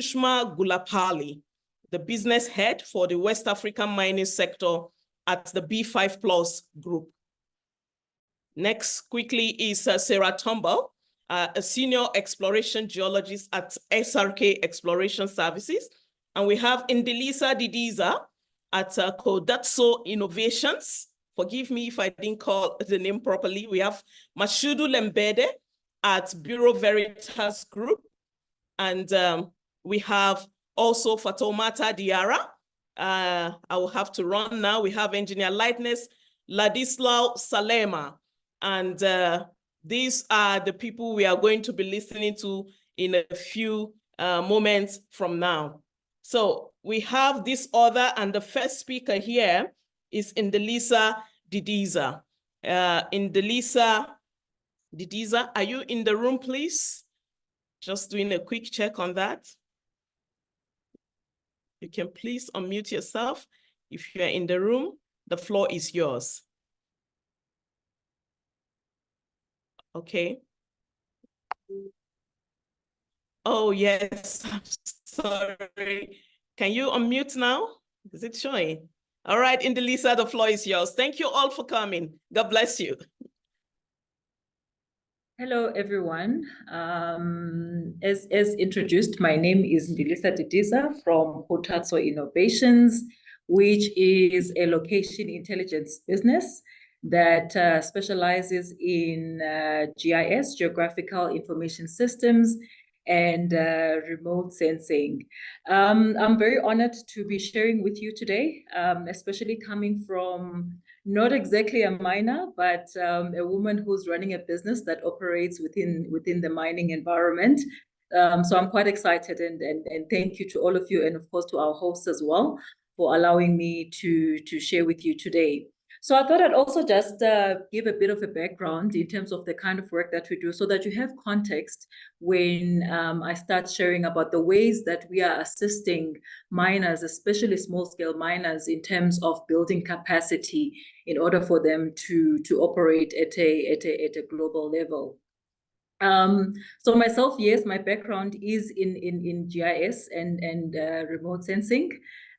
Sushma Gulapali, the business head for the West African mining sector at the B5 Plus group. Next, quickly, is Sarah Tumble, a senior exploration geologist at SRK Exploration Services. And we have Ndilisa Didiza at Kgothatso Innovations. Forgive me if I didn't call the name properly. We have Mashudu Lembede at Bureau Veritas Group. And we have also Fatoumata Diarra. I will have to run now. We have Engineer Lightness, Ladislau Salema. And these are the people we are going to be listening to in a few moments from now. So we have this author, and the first speaker here is Ndilisa Didiza. Ndilisa Didiza, are you in the room, please? Just doing a quick check on that. You can please unmute yourself. If you're in the room, the floor is yours. Okay. Oh, yes, I'm sorry. Can you unmute now? Is it showing? All right, Ndilisa, the floor is yours. Thank you all for coming. God bless you. Hello, everyone. As introduced, my name is Ndilisa Didiza from Kgothatso Innovations, which is a location intelligence business that specializes in GIS, Geographical Information Systems, and remote sensing. I'm very honored to be sharing with you today, especially coming from not exactly a miner, but a woman who's running a business that operates within the mining environment. So I'm quite excited, and thank you to all of you, and of course to our hosts as well, for allowing me to share with you today. So I thought I'd also just give a bit of a background in terms of the kind of work that we do, so that you have context when I start sharing about the ways that we are assisting miners, especially small-scale miners, in terms of building capacity in order for them to operate at a global level. So myself, yes, my background is in GIS and remote sensing.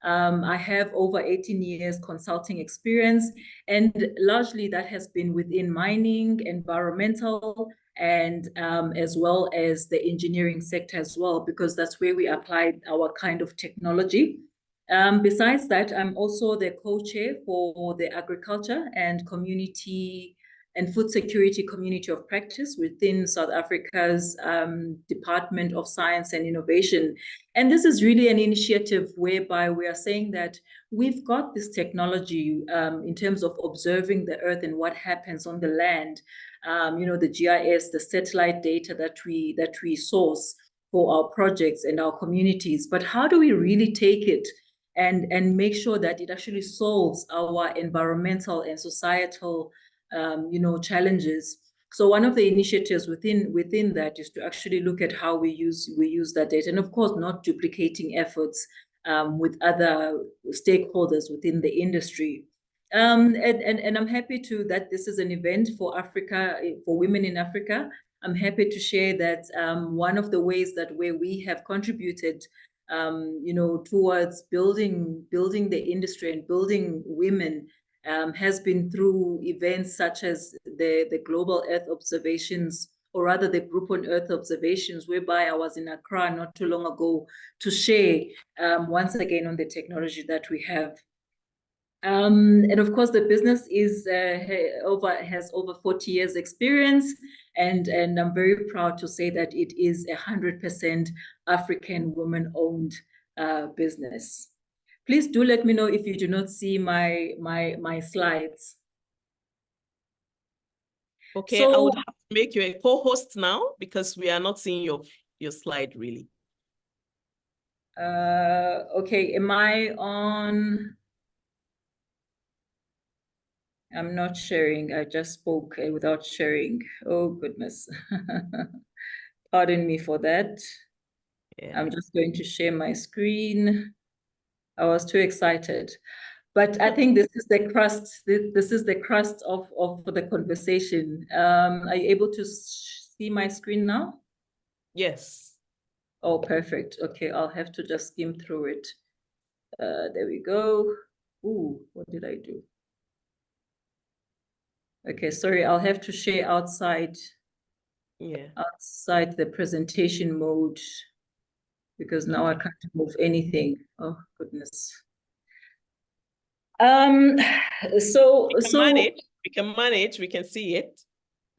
I have over 18 years consulting experience, and largely that has been within mining, environmental, and as well as the engineering sector as well, because that's where we applied our kind of technology. Besides that, I'm also the co-chair for the agriculture and community and food security community of practice within South Africa's Department of Science and Innovation. And this is really an initiative whereby we are saying that we've got this technology in terms of observing the earth and what happens on the land, you know, the GIS, the satellite data that we source for our projects and our communities. But how do we really take it and make sure that it actually solves our environmental and societal you know, challenges? So one of the initiatives within that is to actually look at how we use that data, and of course not duplicating efforts with other stakeholders within the industry. And I'm happy that this is an event for Africa, for women in Africa. I'm happy to share that one of the ways that where we have contributed you know, towards building the industry and building women has been through events such as the Global Earth Observations, or rather the Group on Earth Observations, whereby I was in Accra not too long ago to share once again on the technology that we have. And of course, the business has over 40 years experience, and I'm very proud to say that it is 100% African woman-owned business. Please do let me know if you do not see my slides. Okay, so I would have to make you a co-host now because we are not seeing your slide really. Okay, am I on? I'm not sharing. I just spoke without sharing. Oh, goodness. Pardon me for that. Yeah. I'm just going to share my screen. I was too excited. But I think this is the crust. This is the crust of the conversation. Are you able to see my screen now? Yes. Oh, perfect. Okay, I'll have to just skim through it. There we go. Ooh, what did I do? Okay, sorry, I'll have to share outside the presentation mode because now I can't move anything. Oh, goodness. We can manage, we can see it.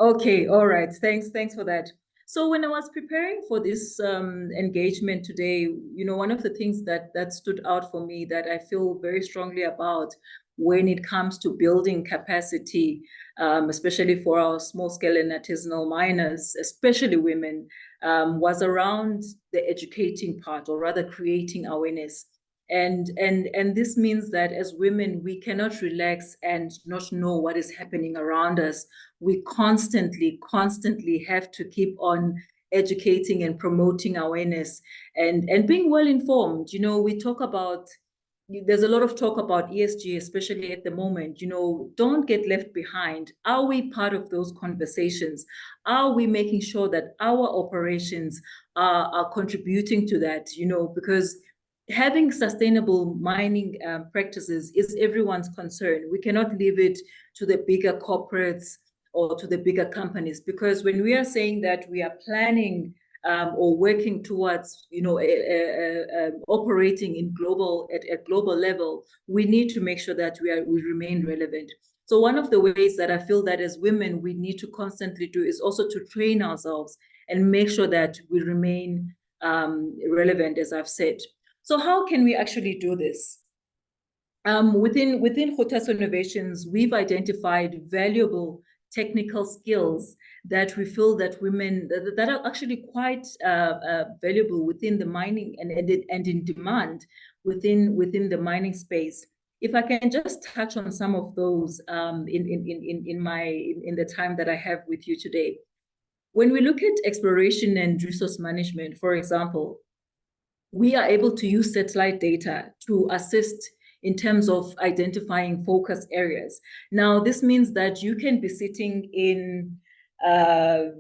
Okay, all right. Thanks for that. So when I was preparing for this engagement today, you know, one of the things that stood out for me that I feel very strongly about when it comes to building capacity, especially for our small scale and artisanal miners, especially women, was around the educating part, or rather creating awareness. And this means that as women, we cannot relax and not know what is happening around us. We constantly have to keep on educating and promoting awareness and being well informed. You know, we talk about, there's a lot of talk about ESG, especially at the moment. You know, don't get left behind. Are we part of those conversations? Are we making sure that our operations are contributing to that? You know, because having sustainable mining practices is everyone's concern. We cannot leave it to the bigger corporates or to the bigger companies, because when we are saying that we are planning or working towards, you know, operating in at global level, we need to make sure that we remain relevant. So one of the ways that I feel that as women we need to constantly do is also to train ourselves and make sure that we remain relevant, as I've said. So how can we actually do this? Within Kgothatso Innovations, we've identified valuable technical skills that we feel that women that are actually quite valuable within the mining and in demand within the mining space. If I can just touch on some of those in the time that I have with you today. When we look at exploration and resource management, for example, we are able to use satellite data to assist in terms of identifying focus areas. Now, this means that you can be sitting in the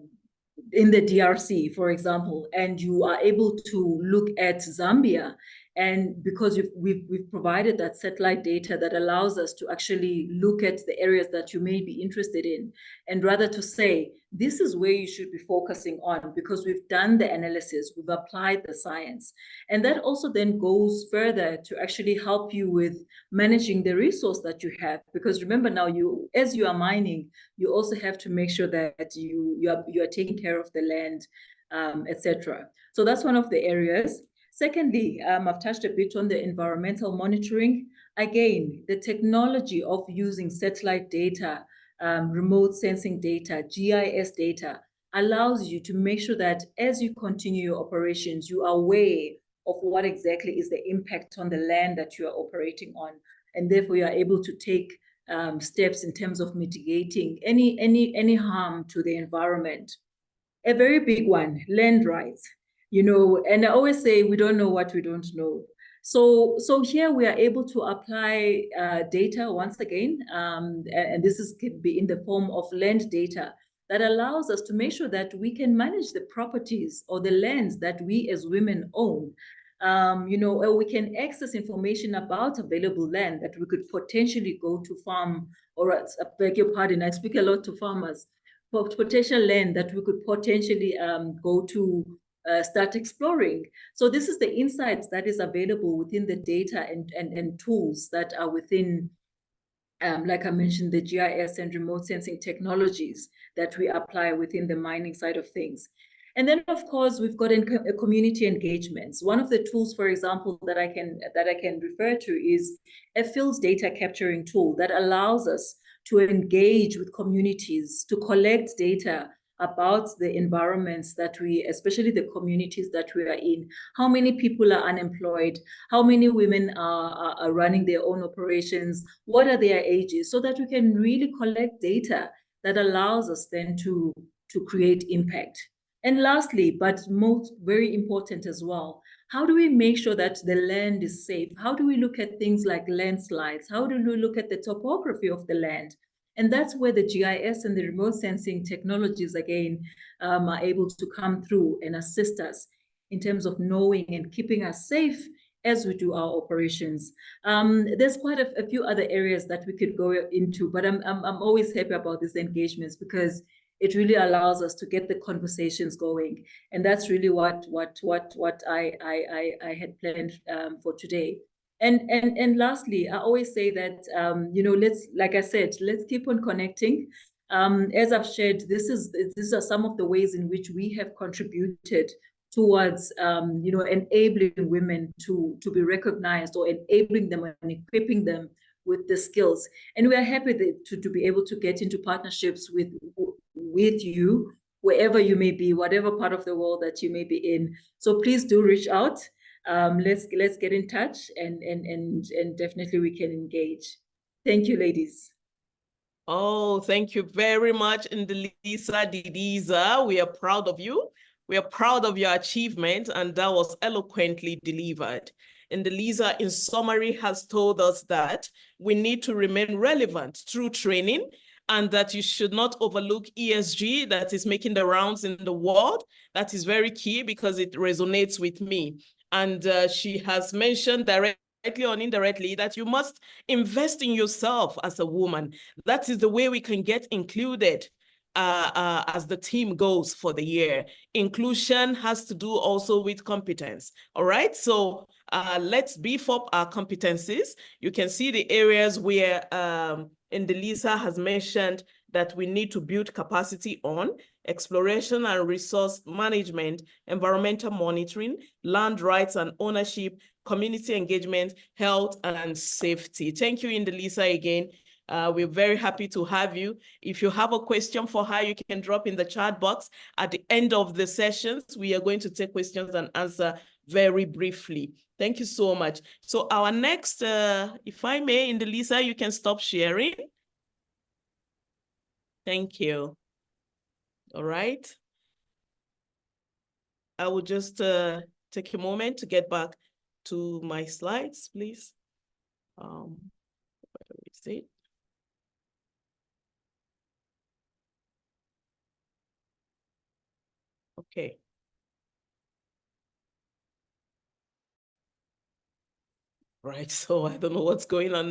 DRC, for example, and you are able to look at Zambia. And because we've provided that satellite data that allows us to actually look at the areas that you may be interested in, and rather to say, this is where you should be focusing on, because we've done the analysis, we've applied the science. And that also then goes further to actually help you with managing the resource that you have. Because remember now, as you are mining, you also have to make sure that you are taking care of the land, etc. So that's one of the areas. Secondly, I've touched a bit on the environmental monitoring. Again, the technology of using satellite data, remote sensing data, GIS data, allows you to make sure that as you continue your operations, you are aware of what exactly is the impact on the land that you are operating on. And therefore, you are able to take steps in terms of mitigating any harm to the environment. A very big one, land rights. You know, and I always say we don't know what we don't know. So here we are able to apply data once again, and this could be in the form of land data that allows us to make sure that we can manage the properties or the lands that we as women own. You know, or we can access information about available land that we could potentially go to farm, or I beg your pardon, I speak a lot to farmers, potential land that we could potentially go to start exploring. So this is the insights that is available within the data and tools that are within, like I mentioned, the GIS and remote sensing technologies that we apply within the mining side of things. And then, of course, we've got community engagements. One of the tools, for example, that I can refer to is a field data capturing tool that allows us to engage with communities, to collect data about the environments that especially the communities that we are in. How many people are unemployed? How many women are running their own operations? What are their ages? So that we can really collect data that allows us then to create impact. And lastly, but most very important as well, how do we make sure that the land is safe? How do we look at things like landslides? How do we look at the topography of the land? And that's where the GIS and the remote sensing technologies, again, are able to come through and assist us in terms of knowing and keeping us safe as we do our operations. There's quite a few other areas that we could go into, but I'm always happy about these engagements because it really allows us to get the conversations going, and that's really what I had planned for today. And lastly, I always say that like I said, let's keep on connecting. As I've shared, these are some of the ways in which we have contributed towards enabling women to be recognized, or enabling them and equipping them with the skills. And we are happy to be able to get into partnerships with you, wherever you may be, whatever part of the world that you may be in. So please do reach out. Let's get in touch, and definitely we can engage. Thank you, ladies. Oh, thank you very much, Ndilisa, Didiza. We are proud of you. We are proud of your achievement, and that was eloquently delivered. Ndilisa, in summary, has told us that we need to remain relevant through training, and that you should not overlook ESG that is making the rounds in the world. That is very key because it resonates with me. And she has mentioned directly or indirectly that you must invest in yourself as a woman. That is the way we can get included as the team goes for the year. Inclusion has to do also with competence. All right, so let's beef up our competencies. You can see the areas where Ndilisa has mentioned that we need to build capacity on: exploration and resource management, environmental monitoring, land rights and ownership, community engagement, health and safety. Thank you, Ndilisa, again. We're very happy to have you. If you have a question for her, you can drop in the chat box. At the end of the sessions, we are going to take questions and answer very briefly. Thank you so much. So our next, if I may, Ndilisa, you can stop sharing. Thank you. All right. I will just take a moment to get back to my slides, please. Where is it? Okay. Right, so I don't know what's going on now.